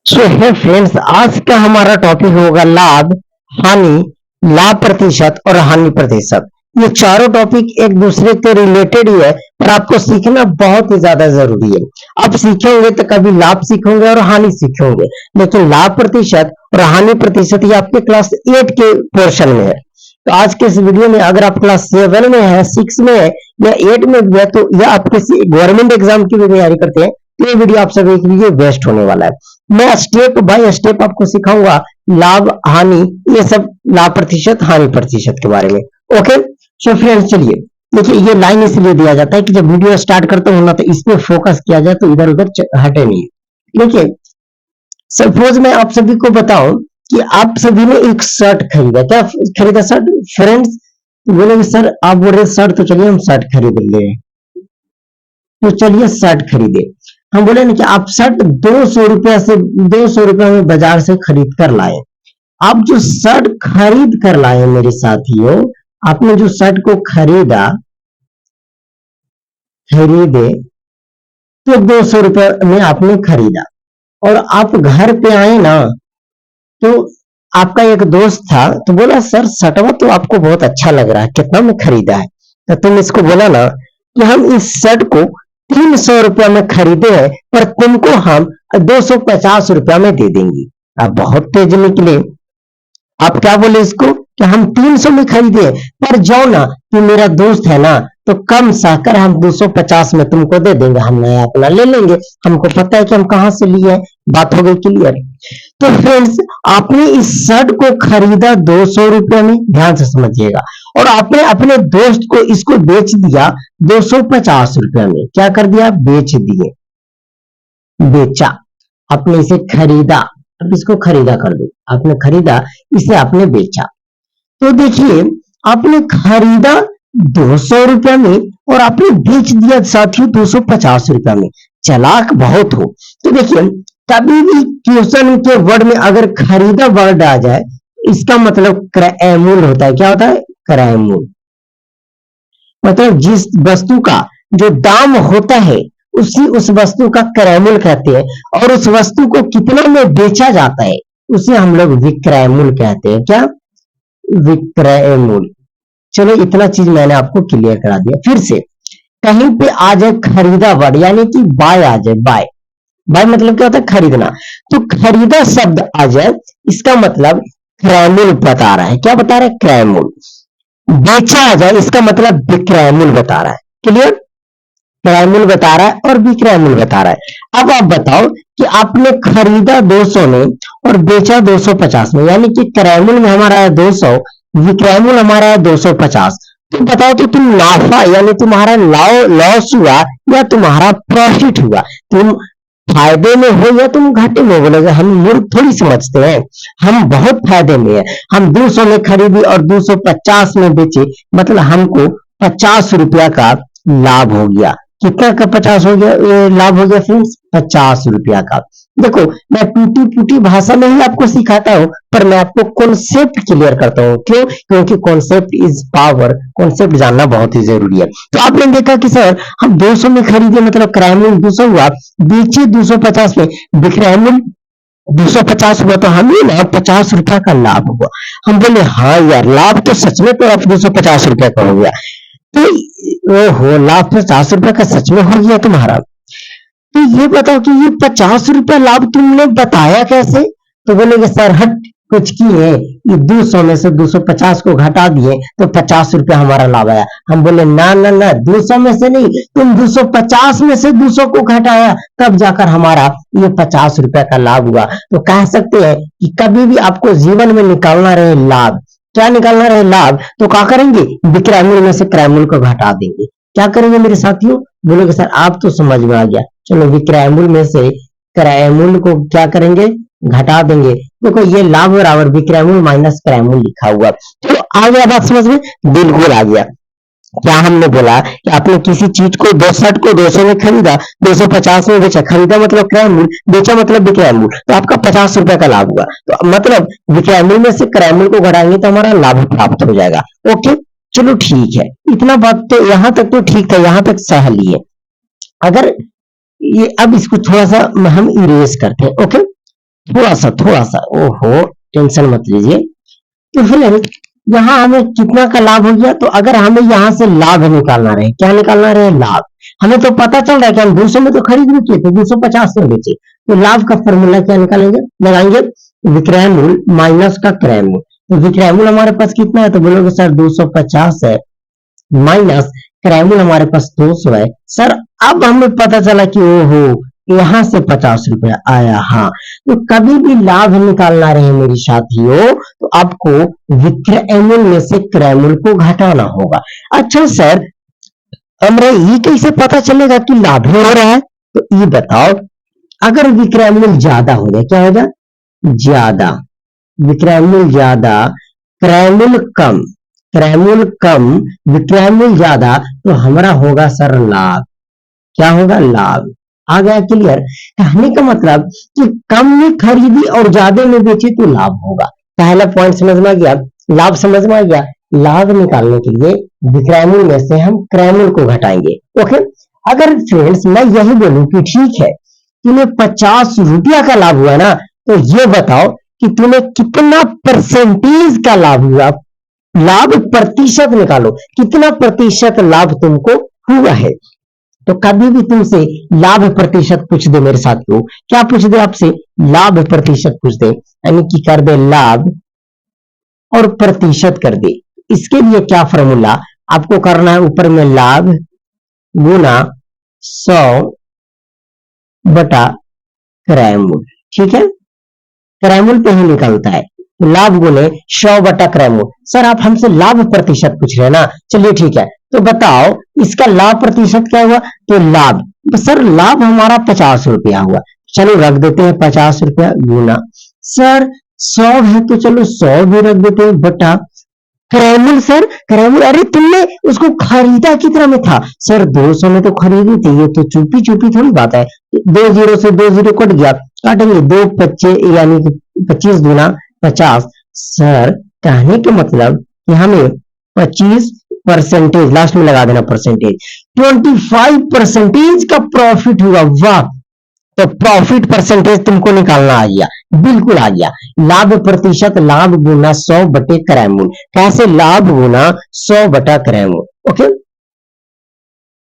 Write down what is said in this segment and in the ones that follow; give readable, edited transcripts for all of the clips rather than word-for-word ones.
सो है फ्रेंड्स, आज का हमारा टॉपिक होगा लाभ, हानि, लाभ प्रतिशत और हानि प्रतिशत। ये चारों टॉपिक एक दूसरे के रिलेटेड ही है, पर आपको सीखना बहुत ही ज्यादा जरूरी है। आप सीखेंगे तो कभी लाभ सीखेंगे और हानि सीखेंगे, लेकिन लाभ प्रतिशत और हानि प्रतिशत ये आपके क्लास 8 के पोर्शन में है। तो आज के इस वीडियो में अगर आप क्लास 7 में है, 6 में है या 8 में भी है, तो या आप किसी गवर्नमेंट एग्जाम की भी तैयारी करते हैं, तो ये वीडियो आप सभी के लिए बेस्ट होने वाला है। मैं स्टेप बाय स्टेप आपको सिखाऊंगा लाभ, हानि, ये सब, लाभ प्रतिशत, हानि प्रतिशत के बारे में। ओके, सो फ्रेंड्स चलिए, देखिए ये लाइन इसलिए दिया जाता है कि जब वीडियो स्टार्ट करते हो ना, तो इस पे फोकस किया जाए, तो इधर उधर हटे नहीं। देखिए, सपोज मैं आप सभी को बताऊं कि आप सभी ने एक शर्ट खरीदा। क्या खरीदा? शर्ट। फ्रेंड्स बोले सर, आप बोल रहे शर्ट, तो चलिए हम शर्ट खरीद ले। तो चलिए शर्ट खरीदे। हम बोले ना कि आप शर्ट 200 रुपया में बाजार से खरीद कर लाए। आप जो शर्ट खरीद कर लाए मेरे साथियों, आपने जो शर्ट को खरीदे, तो 200 रुपये में आपने खरीदा, और आप घर पे आए ना, तो आपका एक दोस्त था, तो बोला सर शर्टवा तो आपको बहुत अच्छा लग रहा है, कितना में खरीदा है? तो तुम इसको बोला ना कि हम इस शर्ट को 300 रुपया में खरीदे हैं, पर तुमको हम 250 रुपया में दे देंगे। आप बहुत तेज निकले। आप क्या बोले इसको कि हम 300 में खरीदे, पर जाओ ना कि मेरा दोस्त है ना, तो कम साकर हम 250 में तुमको दे देंगे, हम नया अपना ले लेंगे, हमको पता है कि हम कहां से लिए हैं। बात हो गई क्लियर। तो फ्रेंड्स, आपने इस शर्ट को खरीदा 200 रुपये में, ध्यान से समझिएगा, और आपने अपने दोस्त को इसको बेच दिया 250 रुपये में। क्या कर दिया? बेच दिए, बेचा। आपने इसे खरीदा, अब इसको खरीदा कर दो। आपने खरीदा, इसे आपने बेचा। तो देखिए, आपने खरीदा 200 रुपया में और आपने बेच दिया साथियों 250 रुपया में। चालाक बहुत हो। तो देखिए, कभी भी क्वेश्चन के वर्ड में अगर खरीदा वर्ड आ जाए, इसका मतलब क्रय मूल्य होता है। क्या होता है? क्रय मूल्य। मतलब जिस वस्तु का जो दाम होता है, उस वस्तु का क्रय मूल्य कहते हैं, और उस वस्तु को कितना में बेचा जाता है, उसे हम लोग विक्रय मूल्य कहते हैं। क्या? विक्रय मूल्य। चलो, इतना चीज मैंने आपको क्लियर करा दिया। फिर से कहीं पे आ जाए खरीदा वर्ड, यानी कि बाय आ जाए, बाय। बाय मतलब क्या होता है? खरीदना। तो खरीदा शब्द आ जाए, इसका मतलब क्रय मूल्य बता रहा है। क्या बता रहा है? क्रय मूल्य। बेचा आ जाए, इसका मतलब विक्रय मूल्य बता रहा है। क्लियर? क्रय मूल्य बता रहा है और विक्रय मूल्य बता रहा है। अब आप बताओ कि आपने खरीदा 200 में और बेचा 250 में, यानी कि क्रय मूल्य में हमारा है 200, विक्रय मूल्य हमारा है 250। तो बताओ, तो तुम नाफा यानी तुम्हारा लॉस हुआ या तुम्हारा प्रॉफिट हुआ? तुम फायदे में हो या तुम घाटे में? बोलेगा हम मूर्ख थोड़ी समझते हैं, हम बहुत फायदे में है। हम 200 में खरीदी और 250 में बेचे, मतलब हमको 50 रुपया का लाभ हो गया। कितना का 50 हो गया? लाभ हो गया फ्रेंड्स 50 रुपया का। देखो, मैं टूटी फूटी भाषा में ही आपको सिखाता हूँ, पर मैं आपको कॉन्सेप्ट क्लियर करता हूँ। क्यों? क्योंकि कॉन्सेप्ट इज पावर। कॉन्सेप्ट जानना बहुत ही जरूरी है। तो आपने देखा कि सर हम 200 में खरीदे, मतलब क्रय मूल्य 200 हुआ, बेचे 250 में, विक्रय मूल्य 250 हुआ, तो हमें ना 50 रुपया का लाभ हुआ। हम बोले हाँ यार, लाभ तो सच में तो 250 रुपया का हो गया। तो ओहो, लाभ 50 रुपया का सच में हो गया तुम्हारा। तो ये बताओ कि ये 50 रुपया लाभ तुमने बताया कैसे? तो बोलेंगे सर हट, कुछ किए, ये 200 में से 250 को घटा दिए, तो 50 रुपया हमारा लाभ आया। हम बोले ना ना ना, 200 में से नहीं, तुम 250 में से 200 को घटाया, तब जाकर हमारा ये 50 रुपया का लाभ हुआ। तो कह सकते हैं कि कभी भी आपको जीवन में निकालना रहे लाभ, क्या निकालना रहे लाभ, तो क्या करेंगे? विक्रय मूल्य में से क्रय मूल्य को घटा देंगे। क्या करेंगे मेरे साथियों? बोलोगे सर आप तो समझ में आ गया। चलो, विक्रय मूल्य में से क्रय मूल्य को क्या करेंगे? घटा देंगे। देखो, ये लाभ बराबर विक्रय मूल्य माइनस क्रय मूल्य लिखा हुआ। चलो, आ गया बात समझ में? बिल्कुल आ गया। क्या हमने बोला कि आपने किसी चीज को, दो शर्ट को 200 में खरीदा, 250 में बेचा। खरीदा मतलब क्रय मूल्य, बेचा मतलब विक्रय मूल्य, तो आपका 50 रुपया का लाभ हुआ। तो मतलब विक्रय मूल्य में से क्रय मूल्य को घटाएंगे तो हमारा लाभ प्राप्त हो जाएगा। ओके, चलो ठीक है। इतना बात तो यहां तक तो ठीक था, यहां तक सह लिए। अगर ये, अब इसको थोड़ा सा हम इरेज करते हैं। ओके, थोड़ा सा ओहो, टेंशन मत लीजिए। तो फिर यहाँ हमें कितना का लाभ हो गया, तो अगर हमें यहाँ से लाभ निकालना रहे, क्या निकालना रहे, लाभ। हमें तो पता चल रहा है कि हम 200 में तो खरीद भी किए थे, 250 में बेचे, तो लाभ का फॉर्मूला क्या निकालेंगे, लगाएंगे विक्रय मूल्य माइनस का क्रय मूल्य। तो विक्रय मूल्य हमारे पास कितना है, तो बोलोगे सर 250 है, माइनस क्रय मूल्य हमारे पास 200 है। सर अब हमें पता चला कि ओहो, यहाँ से 50 रुपया आया। हाँ, तो कभी भी लाभ निकालना रहे मेरे साथियों, तो आपको विक्रय मूल्य में से क्रय मूल्य को घटाना होगा। अच्छा सर, हमें ये कैसे पता चलेगा कि लाभ हो रहा है, तो ये बताओ, अगर विक्रय मूल्य ज्यादा हो गया, क्या होगा, ज्यादा, विक्रय मूल्य ज्यादा, क्रय मूल्य कम, क्रय मूल्य कम, विक्रय मूल्य ज्यादा, तो हमारा होगा सर लाभ। क्या होगा, लाभ। आ गया क्लियर। कहने का मतलब कि कम में खरीदी और ज्यादा में बेची तो लाभ होगा। पहला पॉइंट समझ में आ गया, लाभ समझ में आ गया। लाभ निकालने के लिए विक्रय मूल्य में से हम क्रय मूल्य को घटाएंगे। ओके, अगर फ्रेंड्स मैं यही बोलूं कि ठीक है तुम्हें 50 रुपया का लाभ हुआ ना, तो ये बताओ कि तुम्हें कितना परसेंटेज का लाभ हुआ, लाभ प्रतिशत निकालो, कितना प्रतिशत लाभ तुमको हुआ है। तो कभी भी तुमसे लाभ प्रतिशत पूछ दे मेरे साथियों, क्या पूछ दे आपसे, लाभ प्रतिशत पूछ दे, यानी कि कर दे लाभ और प्रतिशत कर दे। इसके लिए क्या फॉर्मूला आपको करना है, ऊपर में लाभ गुना 100 बटा क्रय मूल्य। ठीक है, क्रय मूल्य पे ही निकलता है, लाभ गुने 100 बटा क्रय मूल्य। सर आप हमसे लाभ प्रतिशत पूछ रहे हैं ना, चलिए ठीक है, तो बताओ इसका लाभ प्रतिशत क्या हुआ, तो लाभ, सर लाभ हमारा 50 रुपया हुआ, चलो रख देते हैं 50 रुपया, गुना सर 100 है तो चलो 100 भी रख देते हैं, बटा क्रय मूल्य। सर क्रय मूल्य, अरे तुमने उसको खरीदा कितना में था, सर 200 में तो खरीदी थी, ये तो चुपी चुपी थोड़ी बात है, 2 जीरो से 2 जीरो कट गया, काटेंगे 2 25, यानी 25 गुना 50। सर कहने का मतलब कि हमें 25% लास्ट में लगा देना, परसेंटेज 25% का प्रॉफिट हुआ। वाह, तो प्रॉफिट परसेंटेज तुमको निकालना आ गया, बिल्कुल आ गया। लाभ प्रतिशत, लाभ गुना 100 बटे क्रय मूल्य, कैसे, लाभ गुना 100 बटा क्रय मूल्य। ओके,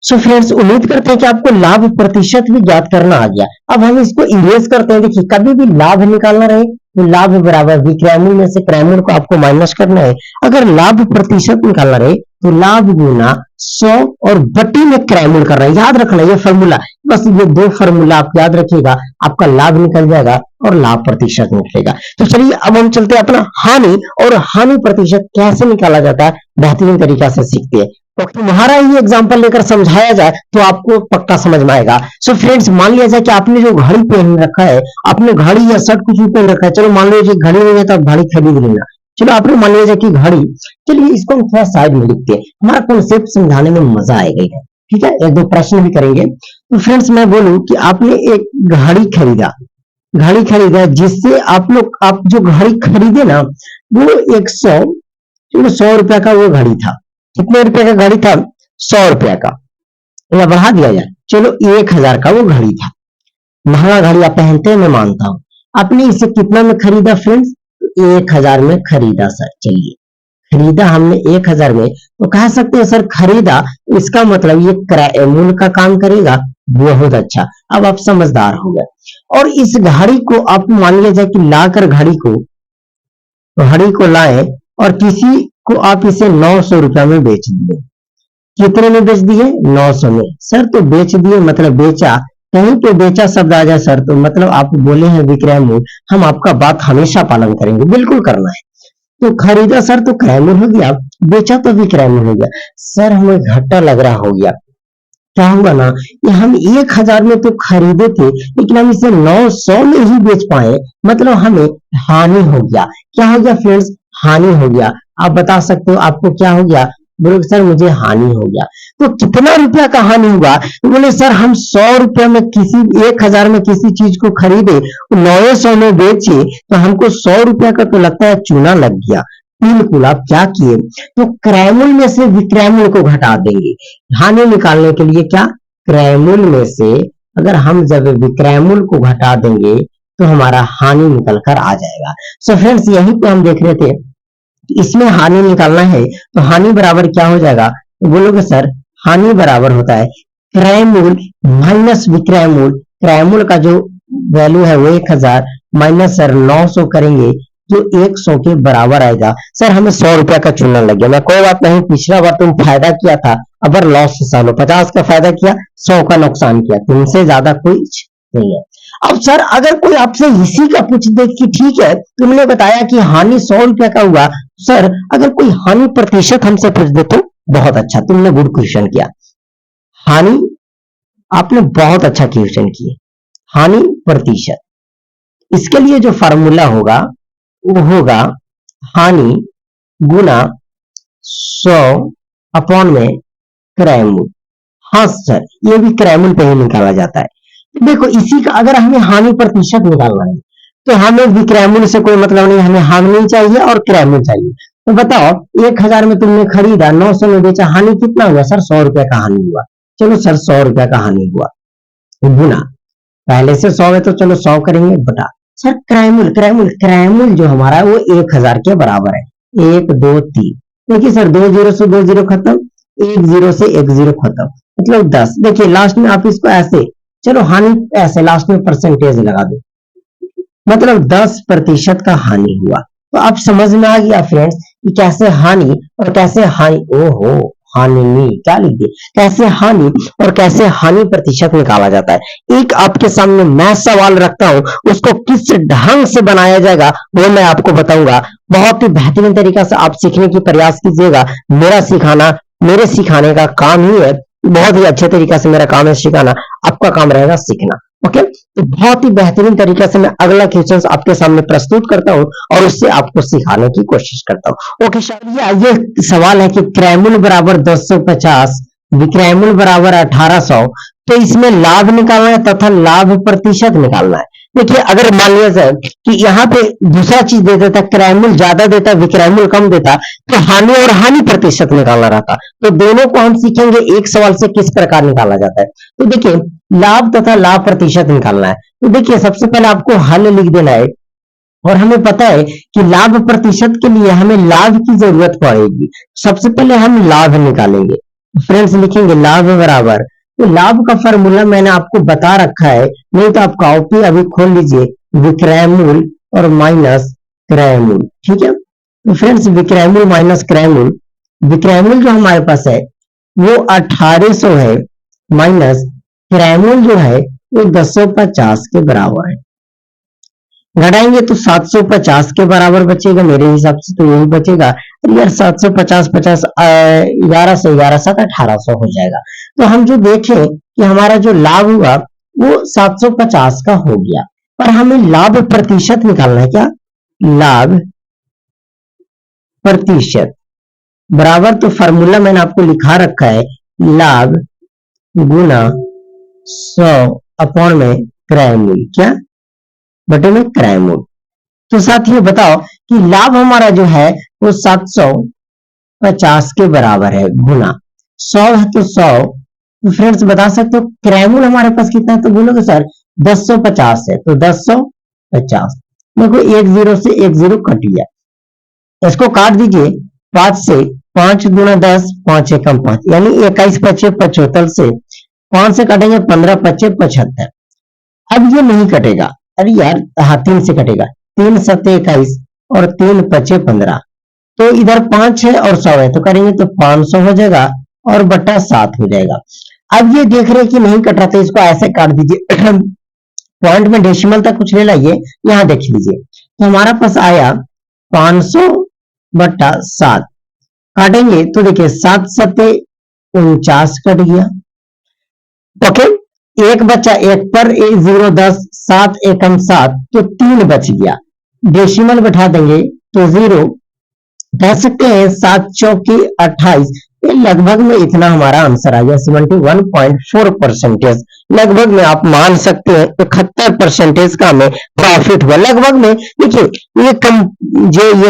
सो फ्रेंड्स उम्मीद करते हैं कि आपको लाभ प्रतिशत भी ज्ञात करना आ गया। अब हम इसको इरेज करते हैं। देखिए कभी भी लाभ निकालना रहे तो लाभ बराबर विक्रय मूल्य में से क्रय मूल्य को आपको माइनस करना है। अगर लाभ प्रतिशत निकालना रहे तो लाभ गुना 100 और बटी में क्रय मूल्य करना है। याद रखना ये फॉर्मूला, बस ये दो फॉर्मूला आप याद रखिएगा, आपका लाभ निकल जाएगा और लाभ प्रतिशत निकलेगा। तो चलिए अब हम चलते हैं अपना हानि, और हानि प्रतिशत कैसे निकाला जाता है बेहतरीन तरीका से सीखते हैं। तो तुम्हारा ये एग्जांपल लेकर समझाया जाए तो आपको पक्का समझ में आएगा। सो फ्रेंड्स मान लिया जाए कि आपने जो घड़ी पहन रखा है, आपने घड़ी या शर्ट कुछ भी पहन रखा है, चलो मान लीजिए घड़ी नहीं है तो आप घड़ी खरीद लेना। चलो आपने मान लिया जाए कि घड़ी, चलिए इसको हम थोड़ा साइड में लिखते हैं, हमारा कॉन्सेप्ट समझाने में मजा आएगा। ठीक है, एक दो प्रश्न भी करेंगे। तो फ्रेंड्स मैं बोलूं कि आपने एक घड़ी खरीदा, घड़ी खरीदा जिससे आप जो घड़ी खरीदे ना वो 100 रुपया का वो घड़ी था। कितने रुपए का घड़ी था, 100 रुपया का, या बढ़ा दिया जाए, चलो 1000 का वो घड़ी था। महंगा घड़ी आप पहनते हैं मैं मानता हूं। आपने इसे कितना में खरीदा फ्रेंड्स, 1000 में खरीदा। सर चलिए खरीदा हमने 1000 में, तो कह सकते हैं सर खरीदा, इसका मतलब ये क्रय मूल्य का काम करेगा। बहुत अच्छा, अब आप समझदार हो गए। और इस घड़ी को आप मान लिया जाए कि लाकर घड़ी को लाए और किसी को आप इसे 900 रुपया में बेच दिए। कितने में बेच दिए, 900 में। सर तो बेच दिए मतलब बेचा, कहीं पे बेचा शब्द आ जाए सर तो मतलब आप बोले हैं विक्रय मूल्य, हम आपका बात हमेशा पालन करेंगे, बिल्कुल करना है। तो खरीदा सर तो क्रय मूल्य हो गया, बेचा तो विक्रय मूल्य हो गया। सर हमें घाटा लग रहा हो गया, क्या हुआ ना कि हम 1000 में तो खरीदे थे लेकिन हम इसे 900 में ही बेच पाए, मतलब हमें हानि हो गया। क्या हो गया फ्रेंड्स, हानि हो गया। आप बता सकते हो आपको क्या हो गया, बोले सर मुझे हानि हो गया। तो कितना रुपया का हानि हुआ, तो बोले सर हम 100 रुपया में किसी 1000 में किसी चीज को खरीदे, 900 में बेचे, तो हमको 100 रुपया का तो लगता है चूना लग गया। बिल्कुल, आप क्या किए, तो क्रय मूल्य में से विक्रय मूल्य को घटा देंगे। हानि निकालने के लिए क्या, क्रय मूल्य में से अगर हम जब विक्रय मूल्य को घटा देंगे तो हमारा हानि निकल कर आ जाएगा। सो फ्रेंड्स, यही पे हम देख रहे थे, इसमें हानि निकालना है तो हानि बराबर क्या हो जाएगा, तो बोलोगे सर हानि बराबर होता है क्रय मूल माइनस विक्रय मूल। क्रय मूल का जो वैल्यू है वो 1000 माइनस सर 900 करेंगे जो 100 के बराबर आएगा। सर हमें 100 रुपया का चुनना लग गया। मैं कोई बात नहीं, पिछला बार तुम फायदा किया था, अब लॉस सालो 50 का फायदा किया, 100 का नुकसान किया, तुमसे ज्यादा कुछ नहीं है। अब सर अगर कोई आपसे इसी का पूछ दे कि ठीक है तुमने बताया कि हानि 100 रुपया का हुआ, सर अगर कोई हानि प्रतिशत हमसे पूछ दे तो बहुत अच्छा, तुमने गुड क्वेश्चन किया। हानि आपने बहुत अच्छा क्वेश्चन किया। हानि प्रतिशत, इसके लिए जो फार्मूला होगा वो होगा हानि गुना 100 अपॉन में क्रय मूल। हाँ सर, ये भी क्रय मूल पे ही निकाला जाता है। देखो इसी का अगर हमें हानि प्रतिशत निकालना है तो हमें विक्रय मूल्य से कोई मतलब नहीं, हमें हानि चाहिए और क्रय मूल्य चाहिए। तो बताओ 1000 में तुमने खरीदा, 900 में बेचा, हानि कितना हुआ सर, 100 रुपया का हानि हुआ। चलो सर 100 रुपया का हानि हुआ, गुना पहले से 100 है तो चलो 100 करेंगे बटा सर क्रय मूल्य। क्रय मूल्य जो हमारा है वो 1000 के बराबर है। 1 2 3, देखिए सर 2 जीरो से 2 जीरो खत्म, 1 जीरो से 1 जीरो खत्म, मतलब 10। देखिए लास्ट में आप इसको ऐसे, चलो हानि ऐसे लास्ट में परसेंटेज लगा दो, मतलब 10% का हानि हुआ। तो आप समझ में आ गया फ्रेंड्स कि कैसे हानि और कैसे हानि, ओहो हानि नहीं क्या लिख दिए, कैसे हानि और कैसे हानि प्रतिशत निकाला जाता है। एक आपके सामने मैं सवाल रखता हूं, उसको किस ढंग से बनाया जाएगा वो मैं आपको बताऊंगा। बहुत ही बेहतरीन तरीका से आप सीखने की प्रयास कीजिएगा। मेरा सिखाना, मेरे सिखाने का काम ही है, बहुत ही अच्छे तरीके से मेरा काम है सिखाना, आपका काम रहेगा सीखना। ओके, तो बहुत ही बेहतरीन तरीके से मैं अगला क्वेश्चन आपके सामने प्रस्तुत करता हूं और उससे आपको सिखाने की कोशिश करता हूं। ओके, ये सवाल है कि क्रय मूल्य बराबर 250, विक्रय मूल्य बराबर 1800, तो इसमें लाभ निकालना है तथा लाभ प्रतिशत निकालना है। देखिए अगर मान लिया जाए कि यहाँ पे दूसरा चीज दे देता, क्रय मूल्य ज्यादा देता, विक्रय मूल्य कम देता, तो हानि और हानि प्रतिशत निकालना रहता। तो दोनों को हम सीखेंगे एक सवाल से किस प्रकार निकाला जाता है। तो देखिए लाभ तथा लाभ प्रतिशत निकालना है। तो देखिए सबसे पहले आपको हल लिख देना है, और हमें पता है कि लाभ प्रतिशत के लिए हमें लाभ की जरूरत पड़ेगी। सबसे पहले हम लाभ निकालेंगे। फ्रेंड्स लिखेंगे लाभ बराबर, तो लाभ का फॉर्मूला मैंने आपको बता रखा है, नहीं तो आप कॉपी अभी खोल लीजिए, विक्रय मूल्य और माइनस क्रय मूल्य। ठीक है, तो फ्रेंड्स विक्रय मूल्य माइनस क्रय मूल्य, विक्रय मूल्य जो हमारे पास है वो 1800 है, माइनस क्रय मूल्य जो है वो 250 के बराबर है। घटाएंगे तो 750 के बराबर बचेगा, मेरे हिसाब से तो यही बचेगा। यार 750 50 11 से 11 7 1800 हो जाएगा। तो हम जो देखें कि हमारा जो लाभ हुआ वो 750 का हो गया, पर हमें लाभ प्रतिशत निकालना है। क्या लाभ प्रतिशत बराबर, तो फॉर्मूला मैंने आपको लिखा रखा है, लाभ गुना 100 अपॉन में क्रय मूल्य, क्या बटे में क्रय मूल्य। तो साथियों बताओ कि लाभ हमारा जो है वो 750 के बराबर है, गुना 100 है तो 100। तो फ्रेंड्स बता सकते हो क्रय मूल्य हमारे पास कितना है, तो बोलोगे सर 1050 है, तो 1050। देखो 1 जीरो से 1 जीरो कट गया, इसको काट दीजिए 5 से, 5 गुना 10, 5 एकम 5, यानी 21 पचे 75 से 5 से काटेंगे 15 पचे 75। अब ये नहीं कटेगा, अरे यार हाँ 3 से कटेगा, 3 सत्ते 21 और 3 पचे 15, तो इधर 5 है और 100 है, तो करेंगे तो 500 हो जाएगा और बट्टा 7 हो जाएगा। अब ये देख रहे हैं कि नहीं कट रहा, तो इसको ऐसे काट दीजिए पॉइंट में डेसिमल तक कुछ ले लाइए, यहां देख लीजिए, तो हमारा पास आया 500 बट्टा 7, काटेंगे तो देखिए 7 सत्ते 49 कट गया। ओके, एक बचा, एक पर 1 जीरो 10, 7 एकम 7, तो 3 बच गया। डेसिमल बैठा देंगे तो 0, कह सकते हैं 7 चौकी 28, ये लगभग में इतना हमारा आंसर आ गया 71.4%। लगभग में आप मान सकते हैं 71% का हमें प्रॉफिट हुआ लगभग में। देखिए ये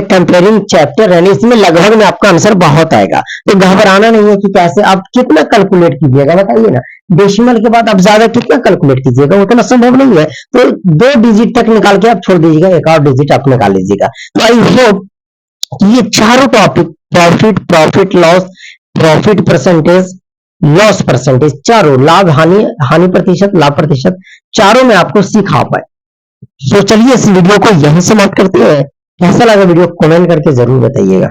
कंपेयरिंग चैप्टर है, इसमें लगभग में आपका आंसर बहुत आएगा, तो घबराना नहीं है कि कैसे आप कितना कैलकुलेट कीजिएगा, बताइए ना। डेसिमल के बाद आप ज्यादा कितना कैलकुलेट कीजिएगा, उतना संभव नहीं है। तो 2 डिजिट तक निकाल के आप छोड़ दीजिएगा, एक और डिजिट आप निकाल लीजिएगा। तो आई होप ये चारों topic, profit loss, profit percentage, loss percentage, चारों लाभ हानि, हानि प्रतिशत, लाभ प्रतिशत, चारों में आपको सिखा पाए। तो चलिए इस वीडियो को यहीं समाप्त करते हैं। कैसा लगा वीडियो कमेंट करके जरूर बताइएगा।